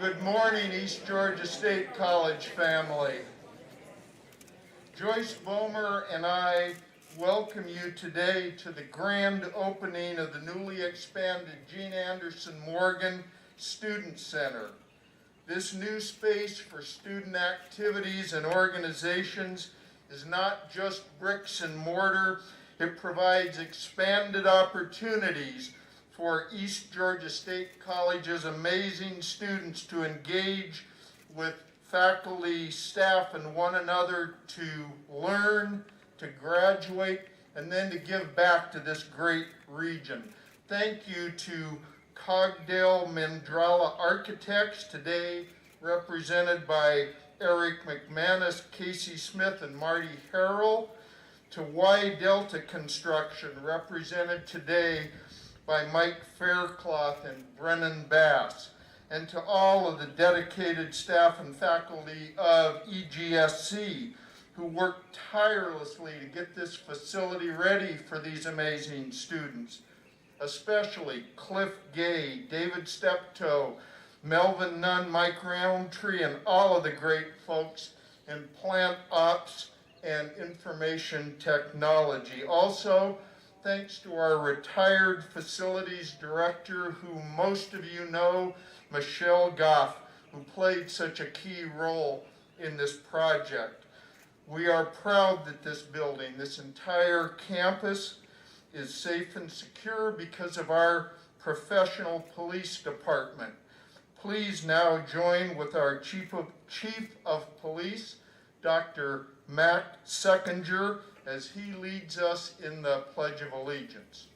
Good morning, East Georgia State College family. Joyce Bomer and I welcome you today to the grand opening of the newly expanded Gene Anderson Morgan Student Center. This new space for student activities and organizations is not just bricks and mortar. It provides expanded opportunities for East Georgia State College's amazing students to engage with faculty, staff, and one another to learn, to graduate, and then to give back to this great region. Thank you to Cogdale Mendrala Architects, today represented by Eric McManus, Casey Smith, and Marty Harrell, to Y Delta Construction, represented today by Mike Faircloth and Brennan Bass, and to all of the dedicated staff and faculty of EGSC who worked tirelessly to get this facility ready for these amazing students, especially Cliff Gay, David Steptoe, Melvin Nunn, Mike Roundtree, and all of the great folks in plant ops and information technology. Also, thanks to our retired facilities director, who most of you know, Michelle Goff, who played such a key role in this project. We are proud that this building, this entire campus, is safe and secure because of our professional police department. Please now join with our Chief of Police, Dr. Matt Seckinger, as he leads us in the Pledge of Allegiance.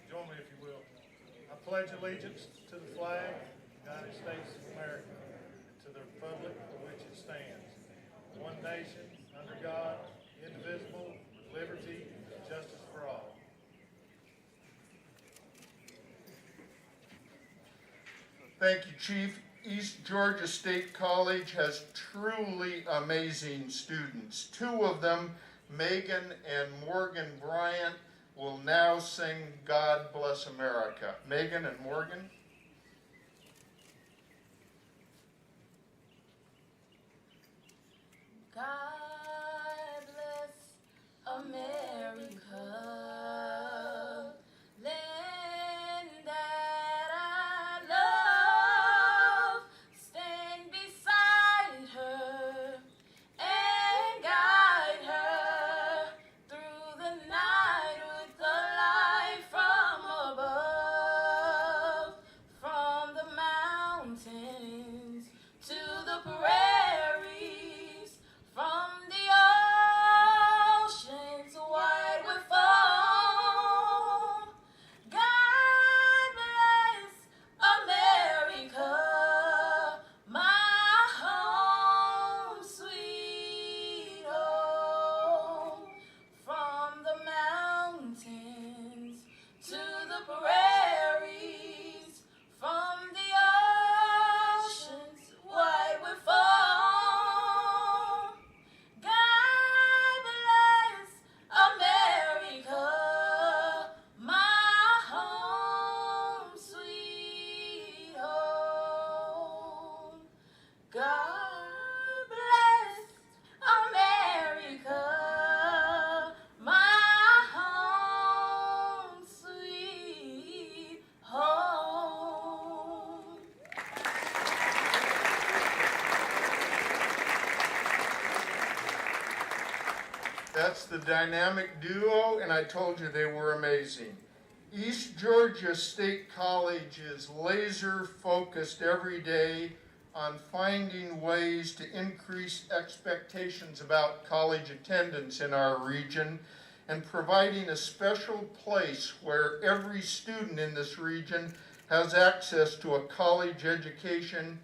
Join me if you will. I pledge allegiance to the flag of the United States of America, and to the republic for which it stands, one nation, under God, indivisible, with liberty and justice for all. Thank you, Chief. East Georgia State College has truly amazing students. Two of them, Megan and Morgan Bryant, will now sing God Bless America. Megan and Morgan. God bless America. Let That's the dynamic duo, and I told you they were amazing. East Georgia State College is laser focused every day on finding ways to increase expectations about college attendance in our region and providing a special place where every student in this region has access to a college education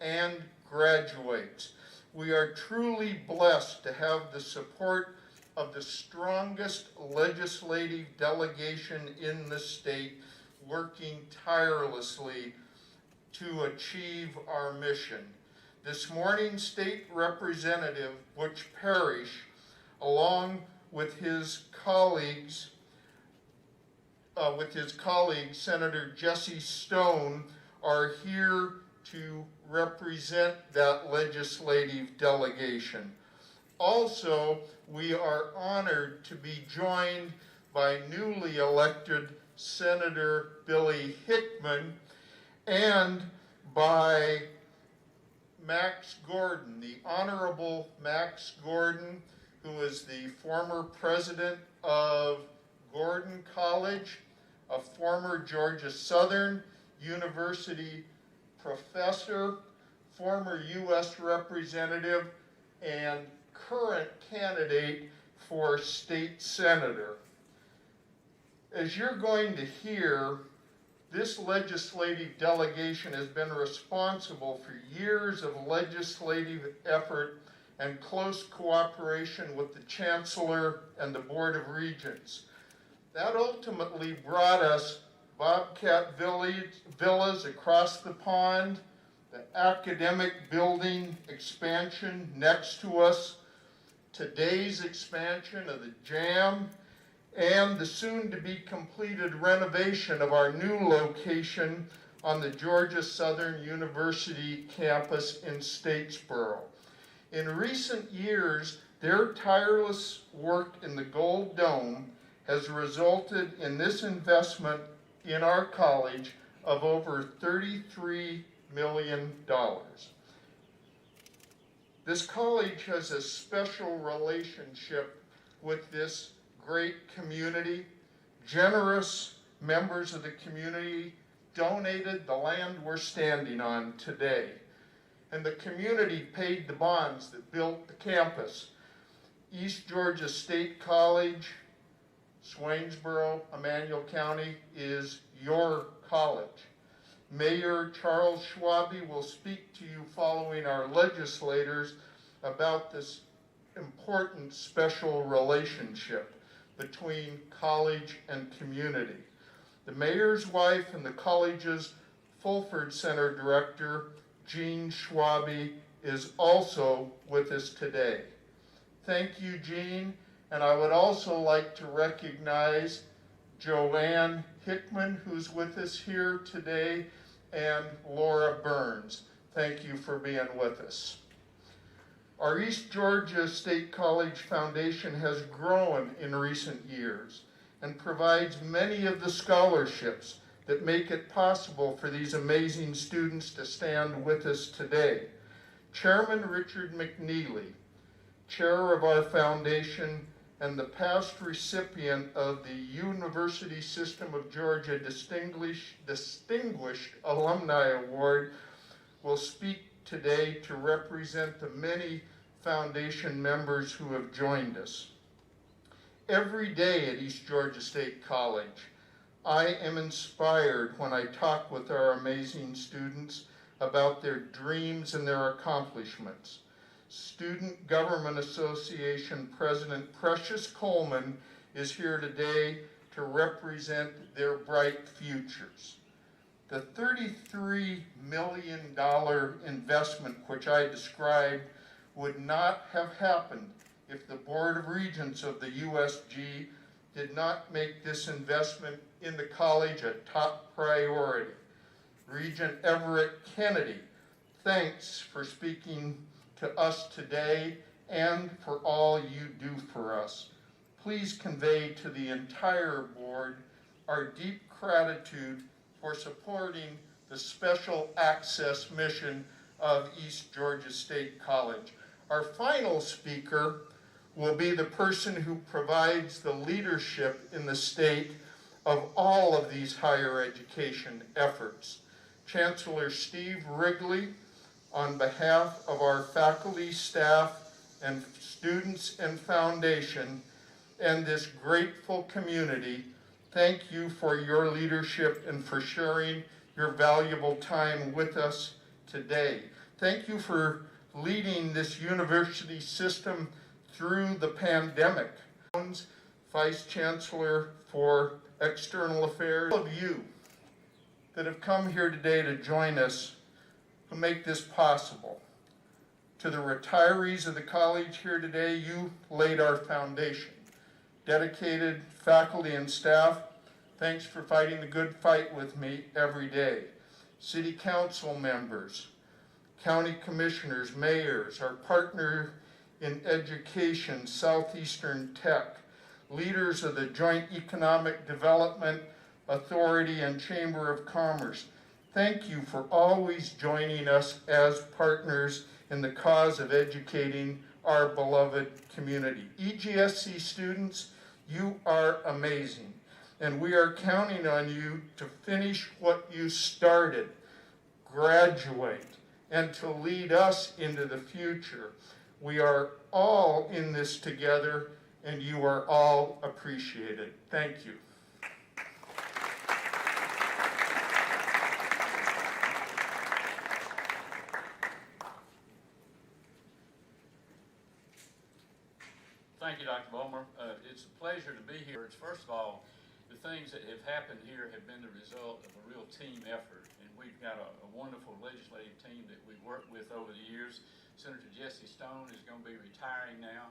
and graduates. We are truly blessed to have the support of the strongest legislative delegation in the state, working tirelessly to achieve our mission. This morning, State Representative Butch Parrish, along with his colleagues, Senator Jesse Stone, are here to represent that legislative delegation. Also, we are honored to be joined by newly elected Senator Billy Hickman and by Max Gordon, the Honorable Max Gordon, who is the former president of Gordon College, a former Georgia Southern University professor, former U.S. representative, and current candidate for state senator. As you're going to hear, this legislative delegation has been responsible for years of legislative effort and close cooperation with the Chancellor and the Board of Regents. That ultimately brought us Bobcat Villas across the pond, the academic building expansion next to us, today's expansion of the JAM, and the soon-to-be completed renovation of our new location on the Georgia Southern University campus in Statesboro. In recent years, their tireless work in the Gold Dome has resulted in this investment in our college of over $33 million. This college has a special relationship with this great community. Generous members of the community donated the land we're standing on today. And the community paid the bonds that built the campus. East Georgia State College, Swainsboro, Emmanuel County is your college. Mayor Charles Schwabe will speak to you following our legislators about this important special relationship between college and community. The mayor's wife and the college's Fulford Center director, Jean Schwabe, is also with us today. Thank you, Jean, and I would also like to recognize Joanne Hickman, who's with us here today, and Laura Burns. Thank you for being with us. Our East Georgia State College Foundation has grown in recent years and provides many of the scholarships that make it possible for these amazing students to stand with us today. Chairman Richard McNeely, chair of our foundation and the past recipient of the University System of Georgia Distinguished Alumni Award, will speak today to represent the many foundation members who have joined us. Every day at East Georgia State College, I am inspired when I talk with our amazing students about their dreams and their accomplishments. Student Government Association President Precious Coleman is here today to represent their bright futures. The $33 million investment which I described would not have happened if the Board of Regents of the USG did not make this investment in the college a top priority. Regent Everett Kennedy, thanks for speaking to us today and for all you do for us. Please convey to the entire board our deep gratitude for supporting the special access mission of East Georgia State College. Our final speaker will be the person who provides the leadership in the state of all of these higher education efforts. Chancellor Steve Wrigley, on behalf of our faculty, staff, and students and foundation, and this grateful community, thank you for your leadership and for sharing your valuable time with us today. Thank you for leading this university system through the pandemic. Vice Chancellor for External Affairs, all of you that have come here today to join us who make this possible. To the retirees of the college here today, you laid our foundation. Dedicated faculty and staff, thanks for fighting the good fight with me every day. City council members, county commissioners, mayors, our partner in education, Southeastern Tech, leaders of the Joint Economic Development Authority and Chamber of Commerce. Thank you for always joining us as partners in the cause of educating our beloved community. EGSC students, you are amazing, and we are counting on you to finish what you started, graduate, and to lead us into the future. We are all in this together, and you are all appreciated. Thank you. Thank you, Dr. Bulmer. It's a pleasure to be here. First of all, the things that have happened here have been the result of a real team effort, and we've got a wonderful legislative team that we've worked with over the years. Senator Jesse Stone is going to be retiring now,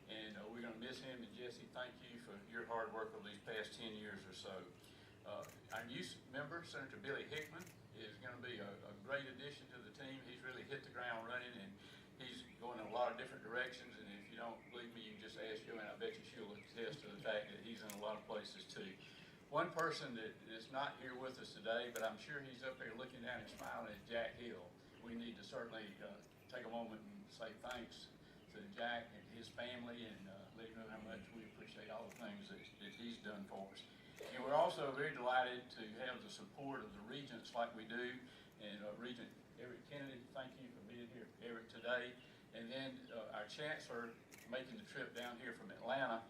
and we're going to miss him. And Jesse, thank you for your hard work over these past 10 years or so. Our new member, Senator Billy Hickman, is going to be a great addition to the team. He's really hit the ground running, and he's going in a lot of different directions. And if you don't believe me, you can just ask Joanne. I bet you she'll attest to the fact that he's in a lot of places too. One person that is not here with us today, but I'm sure he's up there looking down and smiling, is Jack Hill. We need to certainly take a moment and say thanks to Jack and his family, and let him know how much we appreciate all the things that he's done for us. And we're also very delighted to have the support of the regents like we do, and Regent Eric Kennedy, thank you for being here, Eric, today. And then our Chancellor making the trip down here from Atlanta.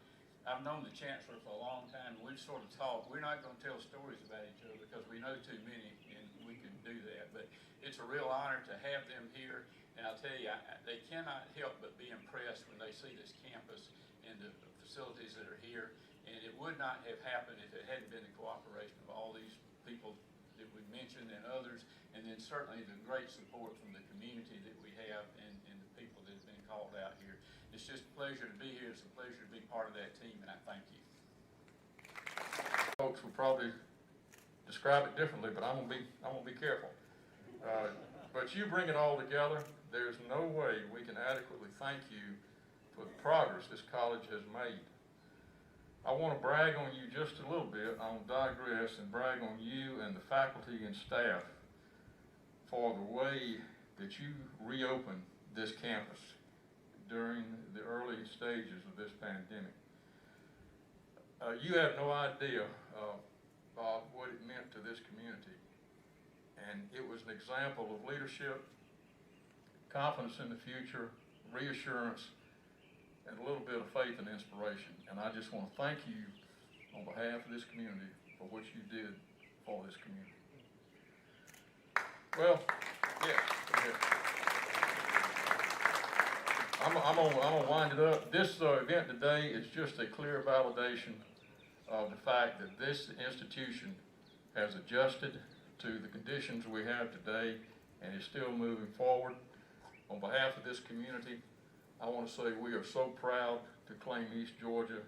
I've known the Chancellor for a long time, and we've sort of talked. We're not going to tell stories about each other because we know too many, and we can do that. But it's a real honor to have them here, and I'll tell you, they cannot help but be impressed when they see this campus and the facilities that are here. And it would not have happened if it hadn't been the cooperation of all these people that we mentioned and others, and then certainly the great support from the community that we have and the people that have been called out here. It's just a pleasure to be here. It's a pleasure to be part of that team, and I thank you. Folks will probably describe it differently, but I'm gonna be careful. But you bring it all together. There's no way we can adequately thank you for the progress this college has made. I want to brag on you just a little bit. I want to digress and brag on you and the faculty and staff for the way that you reopened this campus during the early stages of this pandemic. You have no idea, Bob, what it meant to this community. And it was an example of leadership, confidence in the future, reassurance, and a little bit of faith and inspiration. And I just want to thank you on behalf of this community for what you did for this community. Well, yeah. I'm gonna wind it up. This event today is just a clear validation of the fact that this institution has adjusted to the conditions we have today and is still moving forward. On behalf of this community, I want to say we are so proud to claim East Georgia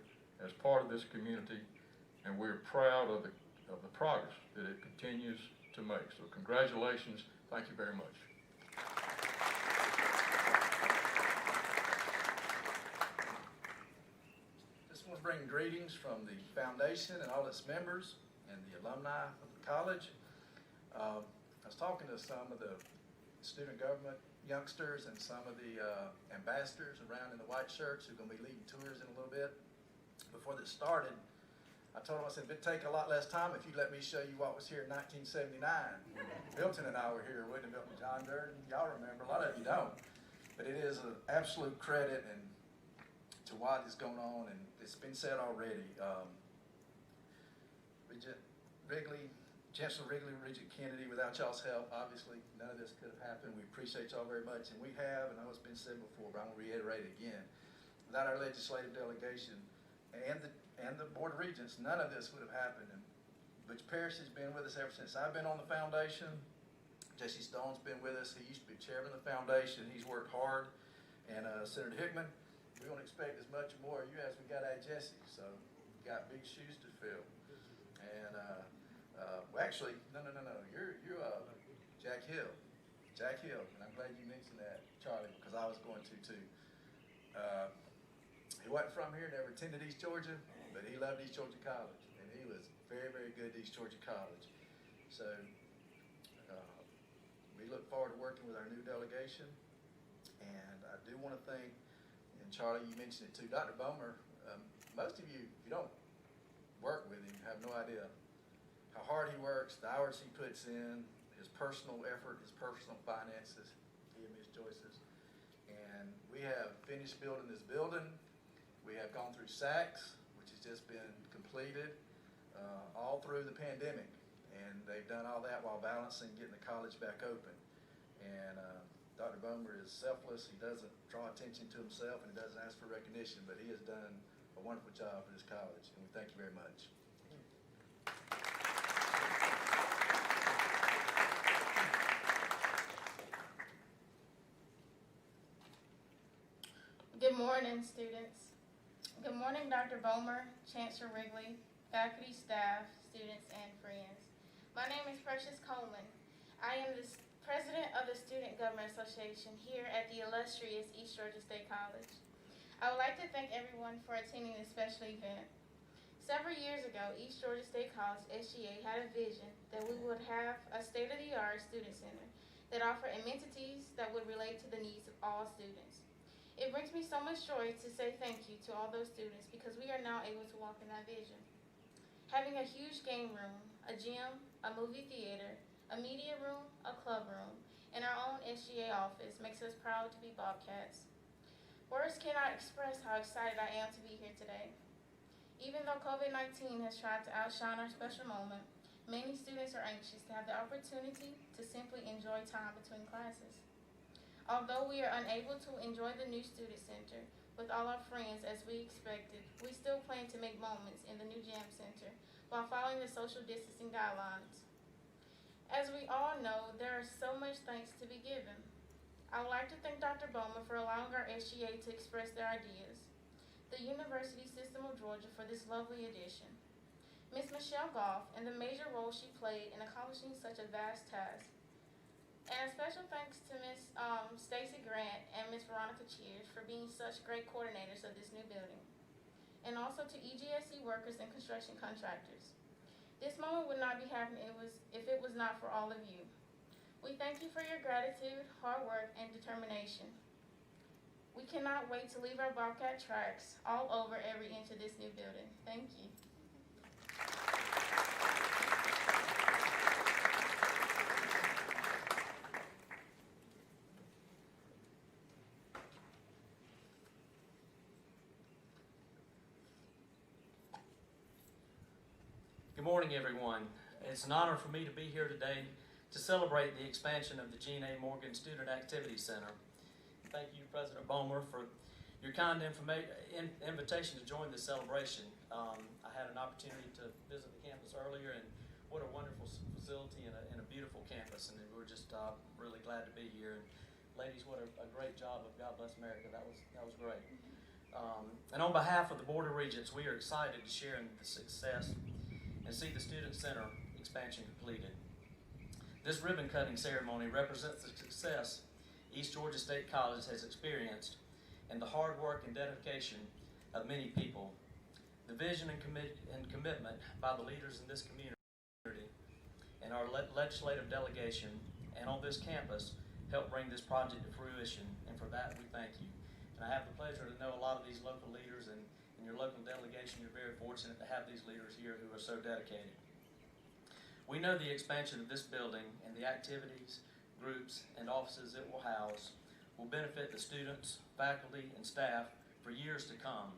as part of this community, and we're proud of the progress that it continues to make. So congratulations. Thank you very much. Just want to bring greetings from the foundation and all its members and the alumni of the college. I was talking to some of the student government youngsters and some of the ambassadors around in the white shirts who are going to be leading tours in a little bit. Before this started, I told them, I said, it'd take a lot less time if you let me show you what was here in 1979. Milton and I were here, wasn't it, Milton? John Durden, y'all remember, a lot of you don't. But it is an absolute credit and to what is going on, and it's been said already. Chancellor Wrigley, Regent Kennedy, without y'all's help, obviously, none of this could have happened. We appreciate y'all very much, and we have, and I know it's been said before, but I'm going to reiterate it again. Without our legislative delegation and the Board of Regents, none of this would have happened. And Butch Parrish has been with us ever since I've been on the foundation. Jesse Stone's been with us. He used to be chairman of the foundation. He's worked hard. And Senator Hickman, we don't expect as much more of you as we got out of Jesse. So we've got big shoes to fill. And well, actually, no. You're Jack Hill. Jack Hill. And I'm glad you mentioned that, Charlie, because I was going to too. He wasn't from here, never attended East Georgia, but he loved East Georgia College. And he was very, very good at East Georgia College. So we look forward to working with our new delegation. And I do want to thank, and Charlie, you mentioned it too, Dr. Bomer. Most of you, if you don't work with him, have no idea how hard he works, the hours he puts in, his personal effort, his personal finances, he and Ms. Joyce's. And we have finished building this building. We have gone through SACS, which has just been completed all through the pandemic. And they've done all that while balancing getting the college back open. And Dr. Bomer is selfless. He doesn't draw attention to himself, and he doesn't ask for recognition, but he has done a wonderful job for this college, and we thank you very much. Good morning, students. Good morning, Dr. Bomer, Chancellor Wrigley, faculty, staff, students, and friends. My name is Precious Coleman. I am the President of the Student Government Association here at the illustrious East Georgia State College. I would like to thank everyone for attending this special event. Several years ago, East Georgia State College, SGA, had a vision that we would have a state-of-the-art student center that offered amenities that would relate to the needs of all students. It brings me so much joy to say thank you to all those students because we are now able to walk in that vision. Having a huge game room, a gym, a movie theater, a media room, a club room, and our own SGA office makes us proud to be Bobcats. Words cannot express how excited I am to be here today. Even though COVID-19 has tried to outshine our special moment, many students are anxious to have the opportunity to simply enjoy time between classes. Although we are unable to enjoy the new student center with all our friends as we expected, we still plan to make moments in the new Jam Center while following the social distancing guidelines. As we all know, there is so much thanks to be given. I would like to thank Dr. Bomer for allowing our SGA to express their ideas, the University System of Georgia for this lovely addition, Ms. Michelle Goff and the major role she played in accomplishing such a vast task, and a special thanks to Ms. Stacy Grant and Ms. Veronica Cheers for being such great coordinators of this new building, and also to EGSC workers and construction contractors. This moment would not be happening if it was not for all of you. We thank you for your gratitude, hard work, and determination. We cannot wait to leave our Bobcat tracks all over every inch of this new building. Thank you. Good morning, everyone. It's an honor for me to be here today to celebrate the expansion of the Gene A. Morgan Student Activity Center. Thank you, President Bomer, for your kind invitation to join this celebration. I had an opportunity to visit the campus earlier, and what a wonderful facility and a beautiful campus, and we're just really glad to be here. And ladies, what a great job of God Bless America. That was great. And on behalf of the Board of Regents, we are excited to share in the success and see the Student Center expansion completed. This ribbon cutting ceremony represents the success East Georgia State College has experienced and the hard work and dedication of many people. The vision and commitment by the leaders in this community and our legislative delegation and on this campus helped bring this project to fruition, and for that we thank you. And I have the pleasure to know a lot of these local leaders, and in your local delegation, you're very fortunate to have these leaders here who are so dedicated. We know the expansion of this building and the activities, groups, and offices it will house will benefit the students, faculty, and staff for years to come.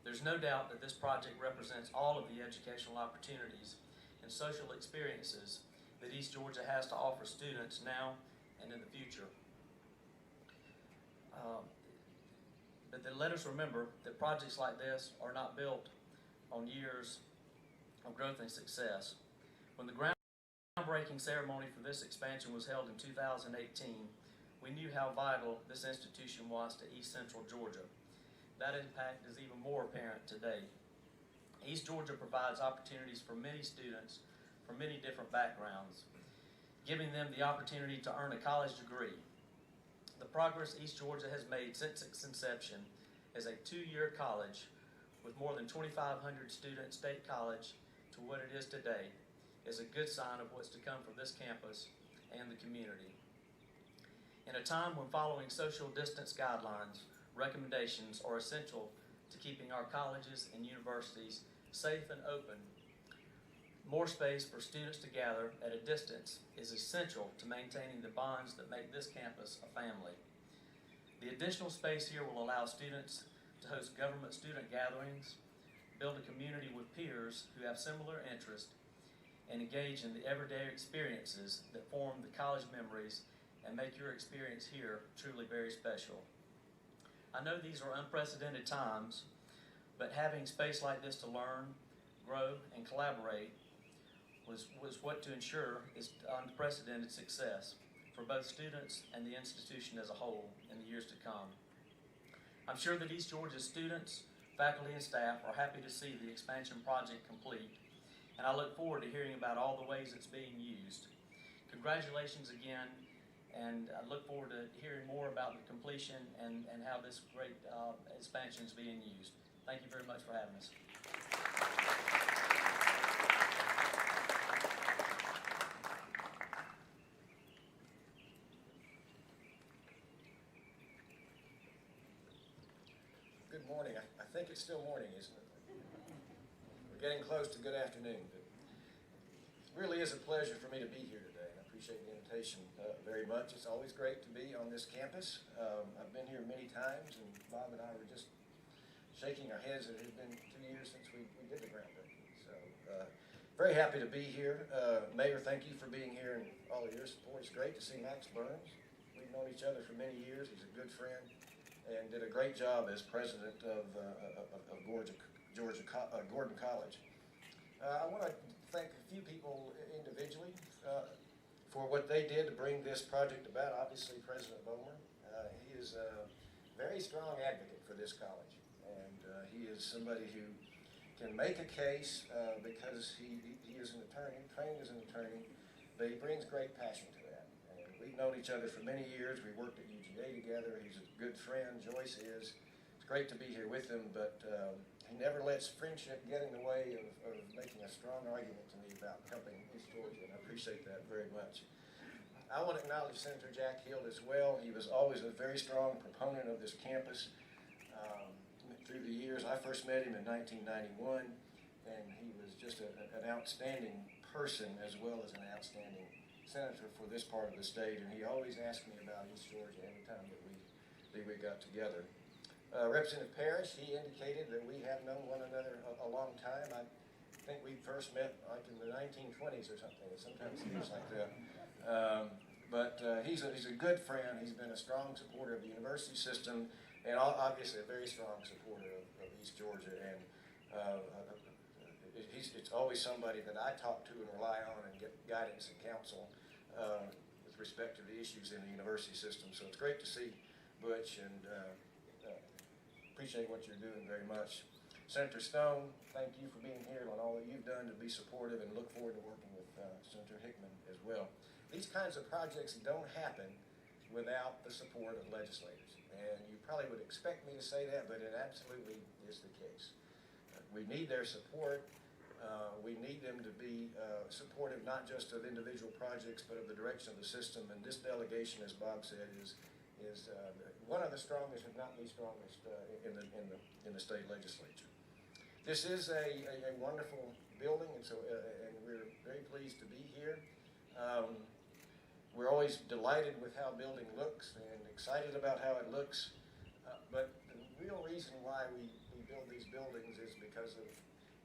There's no doubt that this project represents all of the educational opportunities and social experiences that East Georgia has to offer students now and in the future. But then let us remember that projects like this are not built on years of growth and success. When the groundbreaking ceremony for this expansion was held in 2018, we knew how vital this institution was to East Central Georgia. That impact is even more apparent today. East Georgia provides opportunities for many students from many different backgrounds, giving them the opportunity to earn a college degree. The progress East Georgia has made since its inception as a two-year college with more than 2,500 student state college to what it is today is a good sign of what's to come from this campus and the community. In a time when following social distance guidelines, recommendations are essential to keeping our colleges and universities safe and open, more space for students to gather at a distance is essential to maintaining the bonds that make this campus a family. The additional space here will allow students to host government student gatherings, build a community with peers who have similar interests, and engage in the everyday experiences that form the college memories and make your experience here truly very special. I know these are unprecedented times, but having space like this to learn, grow, and collaborate was what to ensure is unprecedented success for both students and the institution as a whole in the years to come. I'm sure that East Georgia's students, faculty, and staff are happy to see the expansion project complete, and I look forward to hearing about all the ways it's being used. Congratulations again, and I look forward to hearing more about the completion and how this great expansion is being used. Thank you very much for having us. Good morning. I think it's still morning, isn't it? We're getting close to good afternoon. But it really is a pleasure for me to be here today. I appreciate the invitation very much. It's always great to be on this campus. I've been here many times, and Bob and I were just shaking our heads that it had been 2 years since we did the groundbreaking. So very happy to be here. Mayor, thank you for being here and all of your support. It's great to see Max Burns. We've known each other for many years. He's a good friend and did a great job as president of Gordon College. I want to thank a few people individually for what they did to bring this project about. Obviously, President Bomer. He is a very strong advocate for this college, and he is somebody who can make a case because he is an attorney, trained as an attorney, but he brings great passion to that. And we've known each other for many years. We worked at UGA together. He's a good friend. Joyce is. It's great to be here with him, but he never lets friendship get in the way of making a strong argument to me about helping East Georgia, and I appreciate that very much. I want to acknowledge Senator Jack Hill as well. He was always a very strong proponent of this campus. Through the years, I first met him in 1991, and he was just an outstanding person as well as an outstanding senator for this part of the state, and he always asked me about East Georgia every time that we got together. Representative Parrish, he indicated that we have known one another a long time. I think we first met like in the 1920s or something. It sometimes seems like that. But he's a good friend. He's been a strong supporter of the university system, and obviously a very strong supporter of East Georgia. And it's always somebody that I talk to and rely on and get guidance and counsel with respect to the issues in the university system. So it's great to see Butch, and appreciate what you're doing very much. Senator Stone, thank you for being here and all that you've done to be supportive, and look forward to working with Senator Hickman as well. These kinds of projects don't happen without the support of legislators. And you probably would expect me to say that, but it absolutely is the case. We need their support. We need them to be supportive not just of individual projects, but of the direction of the system. And this delegation, as Bob said, is one of the strongest, if not the strongest, in the state legislature. This is a wonderful building, and and we're very pleased to be here. We're always delighted with how a building looks and excited about how it looks. But the real reason why we build these buildings is because of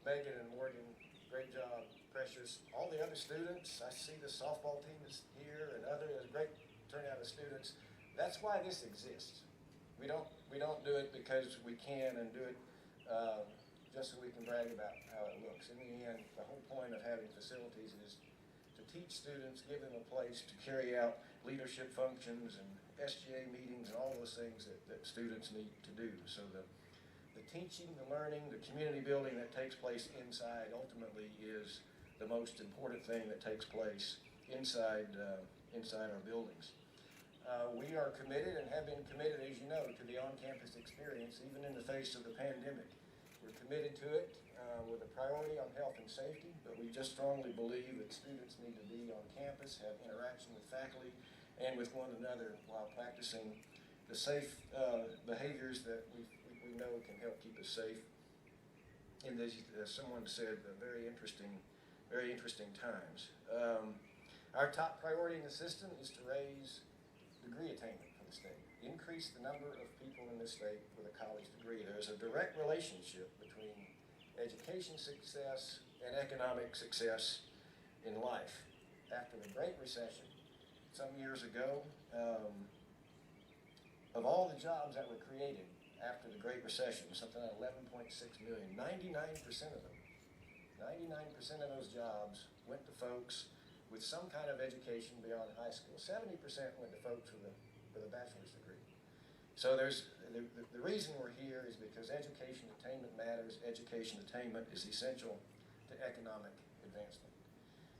Megan and Morgan. Great job, Precious. All the other students, I see the softball team is here and a great turnout of students. That's why this exists. We don't do it because we can and do it just so we can brag about how it looks. In the end, the whole point of having facilities is to teach students, give them a place to carry out leadership functions and SGA meetings and all those things that students need to do. So the teaching, the learning, the community building that takes place inside ultimately is the most important thing that takes place inside our buildings. We are committed and have been committed, as you know, to the on-campus experience, even in the face of the pandemic. We're committed to it with a priority on health and safety, but we just strongly believe that students need to be on campus, have interaction with faculty and with one another while practicing the safe behaviors that we know can help keep us safe in these, as someone said, very interesting times. Our top priority in the system is to raise degree attainment for the state, increase the number of people in this state with a college degree. There is a direct relationship between education success and economic success in life. After the Great Recession, some years ago, of all the jobs that were created after the Great Recession, something like 11.6 million, 99% of them, 99% of those jobs went to folks with some kind of education beyond high school. 70% went to folks with a bachelor's degree. So there's the reason we're here is because education attainment matters. Education attainment is essential to economic advancement.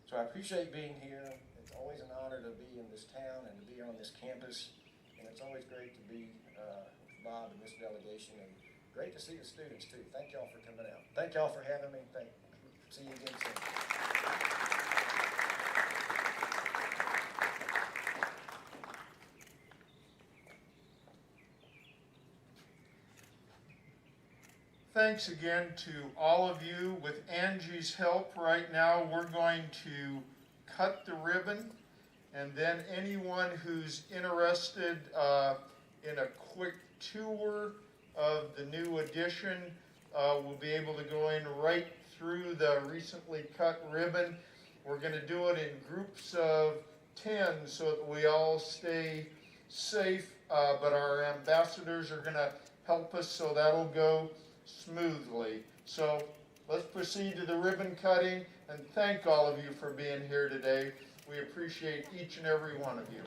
So I appreciate being here. It's always an honor to be in this town and to be on this campus. And it's always great to be with Bob and this delegation, and great to see the students too. Thank y'all for coming out. Thank y'all for having me. See you again soon. Thanks again to all of you. With Angie's help right now, we're going to cut the ribbon, and then anyone who's interested in a quick tour of the new addition will be able to go in right through the recently cut ribbon. We're going to do it in groups of 10 so that we all stay safe, but our ambassadors are going to help us so that'll go smoothly. So let's proceed to the ribbon cutting, and thank all of you for being here today. We appreciate each and every one of you.